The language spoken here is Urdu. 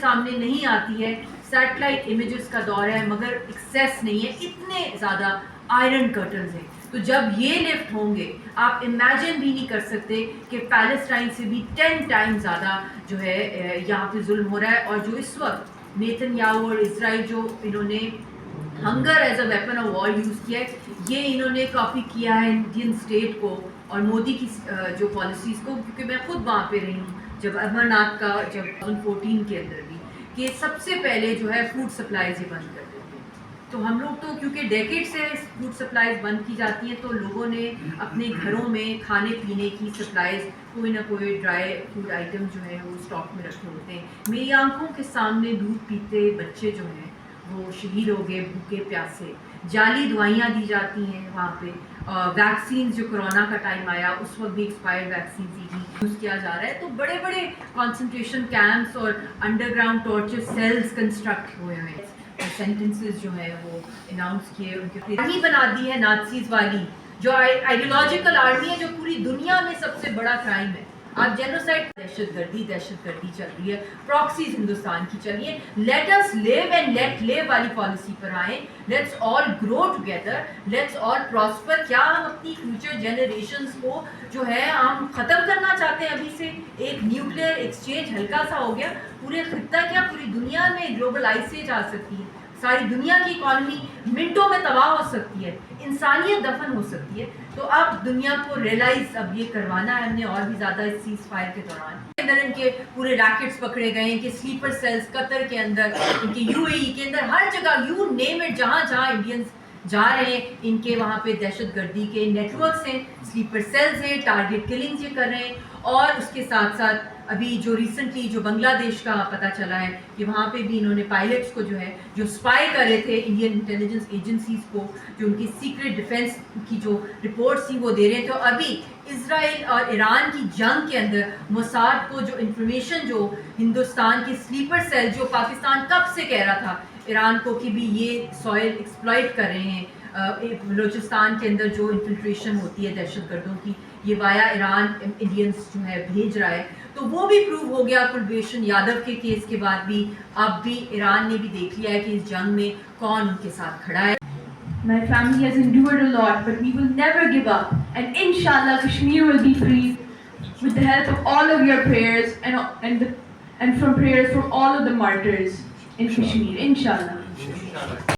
سامنے نہیں آتی ہے. سیٹلائٹ امیجز کا دور ہے مگر ایکسیس نہیں ہے, اتنے زیادہ آئرن کرٹنز ہیں. تو جب یہ لفٹ ہوں گے آپ امیجن بھی نہیں کر سکتے کہ پیلسٹائن سے بھی 10 ٹائم زیادہ جو ہے یہاں پہ ظلم ہو رہا ہے. اور جو اس وقت نیتن یاہو اور اسرائیل جو انہوں نے hunger as a weapon of war use کیا ہے, یہ انہوں نے کاپی کیا ہے انڈین اسٹیٹ کو اور مودی کی جو پالیسیز کو, کیونکہ میں خود وہاں پہ رہی ہوں جب امرناتھ کا جب 2014 کے اندر بھی, کہ سب سے پہلے جو ہے فوڈ سپلائیز ہی بند کر دیتے ہیں. تو ہم لوگ تو کیونکہ ڈیکیڈ سے فوڈ سپلائیز بند کی جاتی ہیں تو لوگوں نے اپنے گھروں میں کھانے پینے کی سپلائیز کوئی نہ کوئی ڈرائی فوڈ آئٹم جو ہے وہ اسٹاک میں رکھے ہوتے ہیں. میری آنکھوں کے سامنے دودھ پیتے بچے جو ہیں وہ شہید ہو گئے بھوکے پیاسے. جعلی دوائیاں دی جاتی ہیں وہاں پہ. ویکسینز جو کرونا کا ٹائم آیا اس وقت بھی ایکسپائرڈ ویکسینز ہی یوز کیا جا رہا ہے. تو بڑے بڑے کنسنٹریشن کیمپس اور underground torture cells construct ہوئے ہیں. سینٹنسز جو ہے وہ اناؤنس کیے, ان کے آرمی بنا دی ہے نازیز والی, جو آئیڈیولوجیکل آرمی ہے, جو پوری دنیا میں سب سے بڑا کرائم ہے. آپ جینوسائڈ, دہشت گردی چل رہی ہے, پراکسیز ہندوستان کی چل رہی ہے. Let us live and let live والی پالیسی پر آئیں. Let's all grow together, let's all prosper. کیا ہم اپنی فیوچر جنریشنز کو جو ہے ہم ختم کرنا چاہتے ہیں ابھی سے؟ ایک نیوکلیئر ایکسچینج ہلکا سا ہو گیا, پورے خطہ کیا پوری دنیا میں گلوبلائزیشن آ سکتی ہے. ساری دنیا کی اکانومی منٹوں میں تباہ ہو سکتی ہے, انسانیت دفن ہو سکتی ہے. تو اب دنیا کو ریئلائز اب یہ کروانا ہے ہم نے, اور بھی زیادہ اس سیز فائر کے دوران اندر ان کے پورے ریکٹس پکڑے گئے ہیں کہ سلیپر سیلز قطر کے اندر, ان کے یو اے ای کے اندر, ہر جگہ یو نیم اٹ, جہاں جہاں انڈینز جا رہے ہیں ان کے وہاں پہ دہشت گردی کے نیٹ ورکس ہیں, سلیپر سیلز ہیں, ٹارگیٹ کلنگز یہ کر رہے ہیں. اور اس کے ساتھ ساتھ ابھی جو ریسنٹلی جو بنگلہ دیش کا پتہ چلا ہے کہ وہاں پہ بھی انہوں نے پائلٹس کو جو ہے جو اسپائی کر رہے تھے انڈین انٹیلیجنس ایجنسیز کو, جو ان کی سیکرٹ ڈیفنس کی جو رپورٹس تھیں وہ دے رہے تھے. تو ابھی اسرائیل اور ایران کی جنگ کے اندر موساد کو جو انفارمیشن جو ہندوستان کے سلیپر سیل, جو پاکستان کب سے کہہ رہا تھا ایران کو کہ بھی یہ سوئل ایکسپلائٹ کر رہے ہیں, بلوچستان کے اندر جو انفلٹریشن ہوتی ہے دہشت گردوں کی, یہ وایا ایران انڈینس جو ہے بھیج رہا ہے. تو وہ بھی پروو ہو گیا کلبھوشن یادو کے کیس کے بعد بھی. اب بھی ایران نے بھی دیکھ لیا ہے کہ اس جنگ میں کون ان کے ساتھ کھڑا ہے. My family has endured a lot, but we will never give up. And inshallah, Kashmir will be free with the help of all of your prayers and from prayers from all of the martyrs in Kashmir. Inshallah.